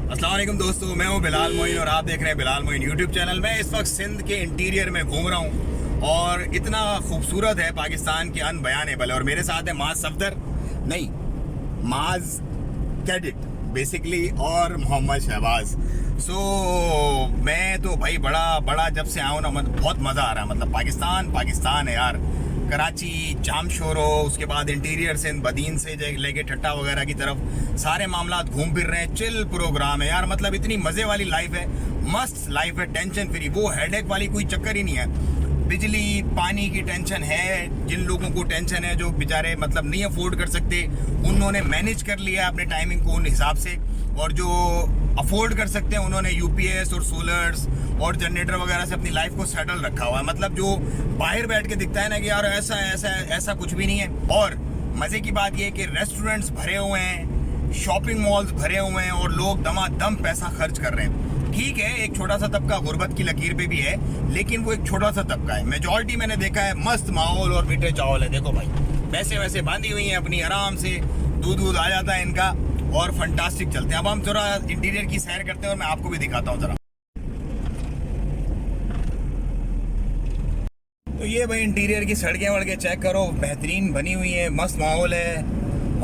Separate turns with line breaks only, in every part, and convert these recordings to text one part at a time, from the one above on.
अस्सलाम वालेकुम दोस्तों, मैं हूं बिलाल मोइन और आप देख रहे हैं बिलाल मोइन यूट्यूब चैनल। मैं इस वक्त सिंध के इंटीरियर में घूम रहा हूं और इतना खूबसूरत है पाकिस्तान की अनबयानेबल। और मेरे साथ है माज सफदर, नहीं माज कैडिट बेसिकली, और मोहम्मद शहबाज। मैं तो भाई बड़ा जब से आया हूँ ना, मतलब बहुत मज़ा आ रहा है। मतलब पाकिस्तान है यार। कराची, जामशोरो, उसके बाद इंटीरियर से बदीन से लेके ठट्टा वगैरह की तरफ सारे मामला घूम फिर रहे हैं। चिल प्रोग्राम है यार, मतलब इतनी मज़े वाली लाइफ है, मस्त लाइफ है, टेंशन फ्री। वो हेडेक वाली कोई चक्कर ही नहीं है। बिजली पानी की टेंशन है, जिन लोगों को टेंशन है, जो बेचारे मतलब नहीं अफोर्ड कर सकते, उन्होंने मैनेज कर लिया अपने टाइमिंग को उन हिसाब से। और जो अफोर्ड कर सकते हैं उन्होंने यूपीएस और सोलर्स और जनरेटर वगैरह से अपनी लाइफ को सेटल रखा हुआ है। मतलब जो बाहर बैठ के दिखता है ना कि यार ऐसा ऐसा ऐसा कुछ भी नहीं है। और मज़े की बात यह है कि रेस्टोरेंट्स भरे हुए हैं, शॉपिंग मॉल्स भरे हुए हैं और लोग दमादम पैसा खर्च कर रहे हैं। ठीक है, एक छोटा सा तबका गुर्बत की लकीर पे भी है, लेकिन वो एक छोटा सा तबका है। मेजॉरिटी मैंने देखा है मस्त माहौल और मीठे चावल है। देखो भाई, पैसे वैसे बांधी हुई हैं अपनी, आराम से दूध आ जाता है इनका और फंटास्टिक चलते हैं। अब हम थोड़ा इंटीरियर की सैर करते हैं और मैं आपको भी दिखाता हूँ जरा। तो ये भाई इंटीरियर की सड़कें वड़कें चेक करो, बेहतरीन बनी हुई है, मस्त माहौल है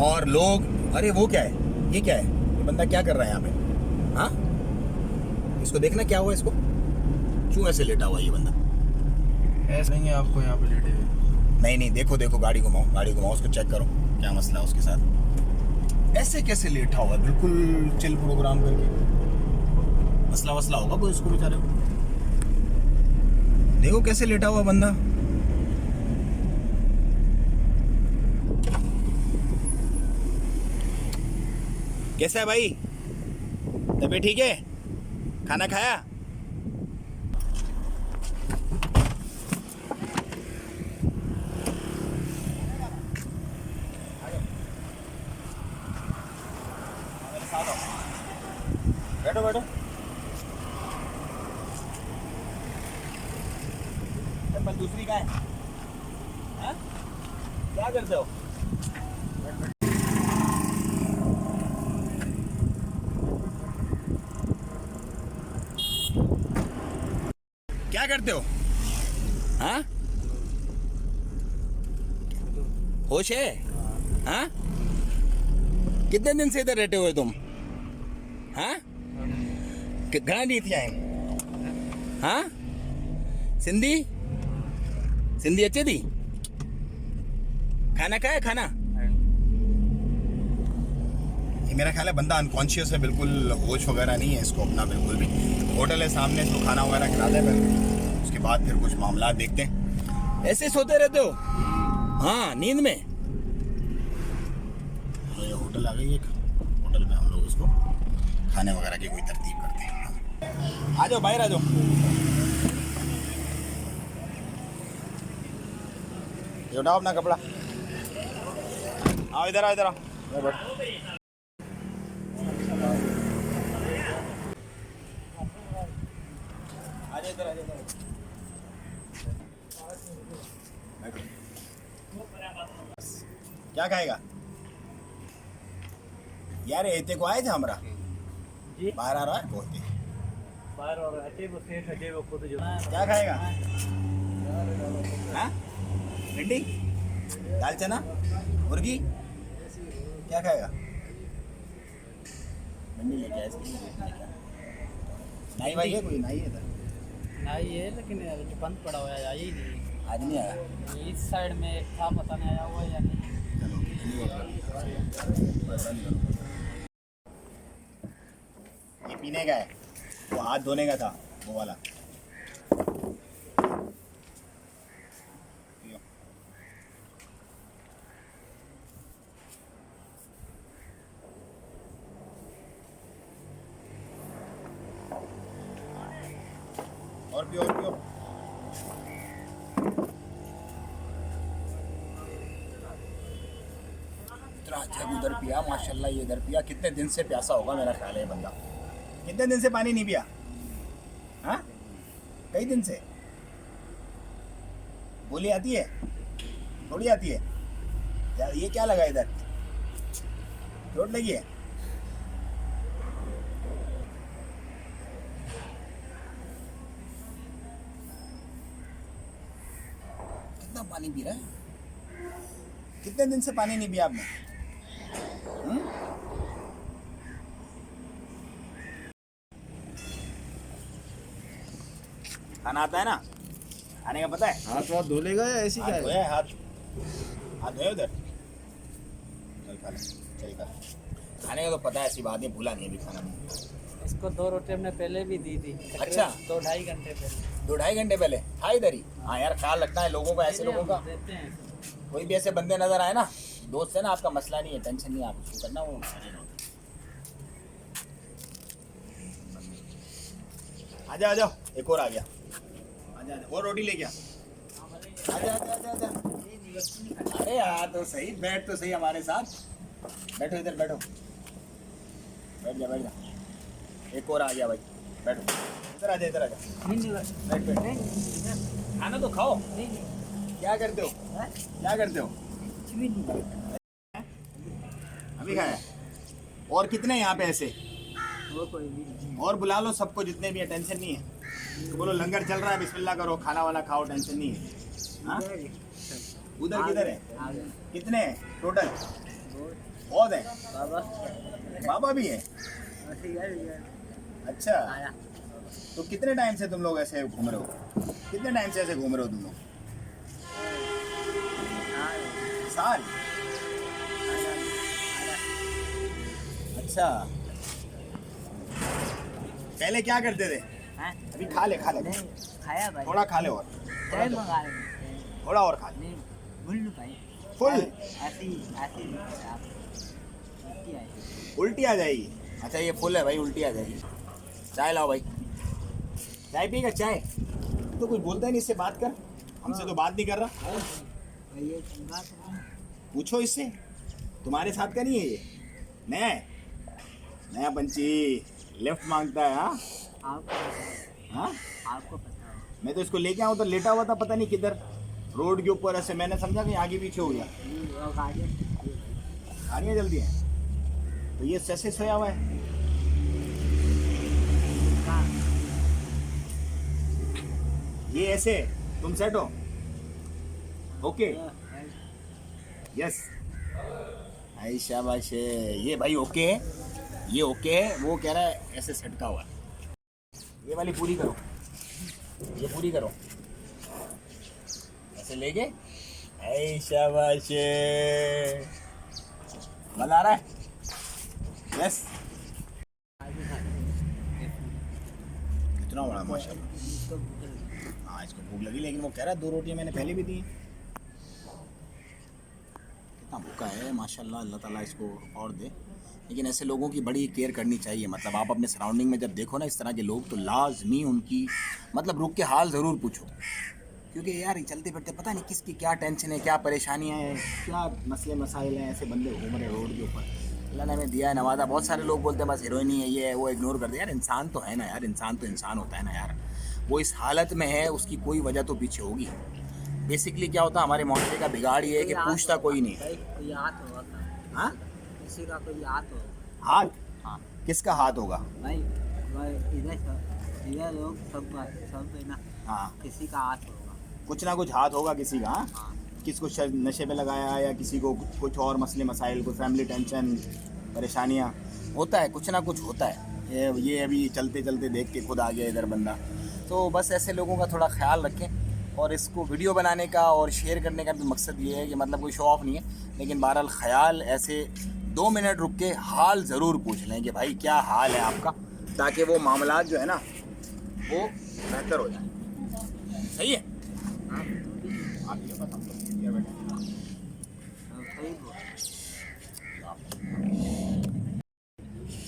और लोग। अरे वो क्या है, ये क्या है, ये बंदा क्या कर रहा है यहाँ पे? हाँ, इसको देखना क्या हुआ, इसको क्यों ऐसे लेटा हुआ ये बंदा?
ऐसा नहीं है आपको यहाँ पे लेटे हुए।
नहीं, देखो गाड़ी घुमाओ, उसको चेक करो क्या मसला है उसके साथ। ऐसे कैसे लेटा हुआ है, बिल्कुल चिल प्रोग्राम करके। मसला वसला होगा कोई उसको बेचारे को। देखो कैसे लेटा हुआ बंदा। कैसा है भाई, तबीयत ठीक है? खाना खाया? बैठो चप्पल दूसरी का है? हाँ? क्या करते हो? क्या करते हो? हाँ, होश है? हाँ, कितने दिन से इधर रहते हुए तुम? हाँ, घना नहीं थी आए? हाँ, सिंधी अच्छे थी? खाना खाया? खाना ये मेरा ख्याल है बंदा अनकॉन्शियस है, बिल्कुल होश वगैरह नहीं है इसको अपना बिल्कुल भी। होटल है सामने, इसको खाना वगैरह खिला दे, उसके बाद फिर कुछ मामला देखते हैं। ऐसे सोते रहते हो? हाँ, नींद में। तो ये होटल आ गई, एक होटल में हम लोग इसको खाने वगैरह की कोई तरतीब करते हैं। आ जाओ, बाहर आ जाओ। ये उठाओ अपना कपड़ा, आओ इधर आओ। क्या खाएगा यार? एते को आए थे हमरा जी, बाहर आ रहा है बहुत ही बाहर। और हटे वो सेठ हटे वो खुद जो क्या खाएगा? हाँ, भिंडी, दाल चना, मुर्गी, क्या खाएगा? भिंडी लेके आए इसके। नाई भाई है कोई? नाई है इधर?
नाई है लेकिन बंद पड़ा हुआ है, आया ही नहीं।
आज नहीं आया?
इस साइड में एक था, पता नहीं आया हुआ है या नहीं।
ये पीने का है, वो हाथ धोने का था वो वाला। और पियो इतना अच्छा उधर पिया माशाल्लाह, ये इधर पिया। कितने दिन से प्यासा होगा मेरा ख्याल है बंदा, कितने दिन से पानी नहीं पिया? हाँ, कई दिन से। बोली आती है? थोड़ी आती है यार। ये क्या लगा इधर, चोट लगी है? पानी पी रहा है? कितने दिन से पानी नहीं पिया आपने? खाना आता है ना? खाने का पता है?
हाथ वाथ धो लेगा या ऐसी क्या
हाथ
है?
धोया है, हाथ हाथ धोया उधर। चल खा ले, चल खा ले। खाने का तो पता है, ऐसी बात नहीं, भूला नहीं अभी खाना नहीं।
इसको 2 रोटी हमने पहले भी दी थी।
अच्छा।
2-2.5 घंटे पहले।
2-2.5 घंटे पहले था इधर ही। हाँ यार, ख्याल रखना है लोगों का, ऐसे लोगों का।
देते हैं।
कोई भी ऐसे बंदे नजर आए ना, दोस्त है ना आपका, मसला नहीं है, टेंशन नहीं है, आप उसको करना वो। आजा आ जाओ, एक और आ गया। आजा आजा, और रोटी ले गया। आजा आजा आजा आजा। अरे यार तो सही, बैठ तो सही हमारे साथ। बैठो इधर, बैठो, बैठ जा बैठ जा। एक और आ गया भाई, बैठो इधर आजा, इधर आजा, बैठ बैठ। खाना तो खाओ। क्या करते हो? क्या करते हो? अभी खाया? और कितने यहाँ पे ऐसे? और बुला लो सबको, जितने भी है, टेंशन नहीं है। तो बोलो लंगर चल रहा है, बिस्मिल्लाह करो, खाना वाना खाओ, टेंशन नहीं है। हाँ? उधर किधर है? कितने हैं टोटल? बहुत है। बाबा भी है? अच्छा, तो कितने टाइम से तुम लोग ऐसे घूम रहे हो? कितने टाइम से ऐसे घूम रहे हो तुम लोग? साल? अच्छा, पहले क्या करते थे? अभी खा ले, खा ले,
खाया भाई।
थोड़ा खा ले और,
चाय मंगा ले।
थोड़ा और खा ले।
नहीं, भूल भाई।
फुल
ऐसी
उल्टी आ जाएगी। अच्छा ये फुल है भाई, उल्टी आ जाएगी। चाय लाओ भाई, चाय पिएगा? चाय तो कुछ बोलता ही नहीं, इससे बात कर। हमसे तो बात नहीं कर रहा। पूछो इससे, तुम्हारे साथ का नहीं है ये? नया है? नया पंची लेफ्ट मांगता है। हाँ हाँ,
आपको पता है।
मैं तो इसको लेके आऊँ तो लेटा हुआ था, पता नहीं किधर, रोड के ऊपर ऐसे। मैंने समझा कि आगे पीछे हो गया। गाड़ियाँ जल्दी हैं तो ये ऐसे सोया हुआ है। ये ऐसे तुम सेट हो? Okay, yes. आई शाबाश, ये भाई ओके है, ये ओके है। वो कह रहा है ऐसे सटका हुआ है। ये वाली पूरी करो, ये पूरी करो, ऐसे लेके। आई शाबाश, मजा आ रहा है? यस। कितना बड़ा माशाल्लाह। हाँ इसको भूख लगी, लेकिन वो कह रहा है 2 रोटियां मैंने पहले भी दी हैं। कितना भूखा है माशाल्लाह, अल्लाह ताला इसको और दे। लेकिन ऐसे लोगों की बड़ी केयर करनी चाहिए। मतलब आप अपने सराउंडिंग में जब देखो ना इस तरह के लोग, तो लाजमी उनकी मतलब रुक के हाल ज़रूर पूछो। क्योंकि यार चलते फिरते पता नहीं किसकी क्या टेंशन है, क्या परेशानियाँ हैं, क्या मसले मसाइल हैं। ऐसे बंदे घूम रहे रोड के ऊपर। अल्लाह ने हमें दिया है, नवाजा। बहुत सारे लोग बोलते हैं बस हीरोइन ही है, ये है, वो, इग्नोर कर दे। यार इंसान तो है ना यार, इंसान तो इंसान होता है ना यार। वो इस हालत में है, उसकी कोई वजह तो पीछे होगी। बेसिकली क्या होता है हमारे मामले का बिगाड़ ये है कि पूछता कोई नहीं।
कोई हाथ होगा।
हाँ,
किसी का कोई हाथ होगा।
हाथ?
हाँ
किसका हाथ होगा?
भाई, इधर लोग सब है ना।
हाँ,
किसी का हाथ होगा।
कुछ ना कुछ हाथ होगा किसी का। हाँ?
हाँ।
किसको नशे पे लगाया, या किसी को कुछ और मसले मसाइल, को फैमिली टेंशन, परेशानियाँ, होता है, कुछ ना कुछ होता है। ये अभी चलते चलते देख के खुद आ गया इधर बंदा। तो बस ऐसे लोगों का थोड़ा ख्याल रखें। और इसको वीडियो बनाने का और शेयर करने का भी मकसद ये है कि मतलब कोई शो ऑफ नहीं है, लेकिन बहरहाल ख्याल ऐसे 2 मिनट रुक के हाल ज़रूर पूछ लें कि भाई क्या हाल है आपका, ताकि वो मामलात जो है ना वो बेहतर हो जाए। सही है? आपके पास हम लोग क्या बैठे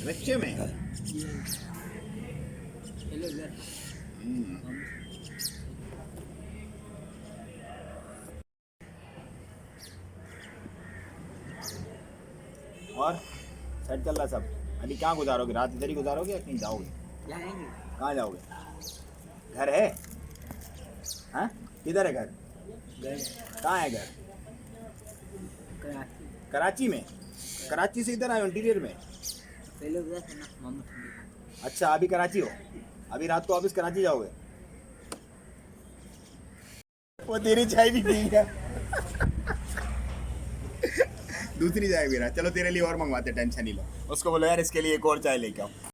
रिक्शे में। और सेट चल रहा सब? अभी कहाँ गुजारोगे रात? इधर ही गुजारोगे या कहीं जाओगे?
जाएंगे।
कहाँ जाओगे? घर है? हाँ, किधर है घर? कहाँ है घर? कराची में? कराची से इधर आए हो इंटीरियर में?
पहले उधर से ना मोहम्मद।
अच्छा, अभी कराची हो? अभी रात को वापस कराची जाओगे? वो तेरी चाय भी पी गया। दूसरी चाय पी रहा, चलो तेरे लिए और मंगवाते, टेंशन नहीं लो। उसको बोलो यार इसके लिए एक और चाय लेके आओ।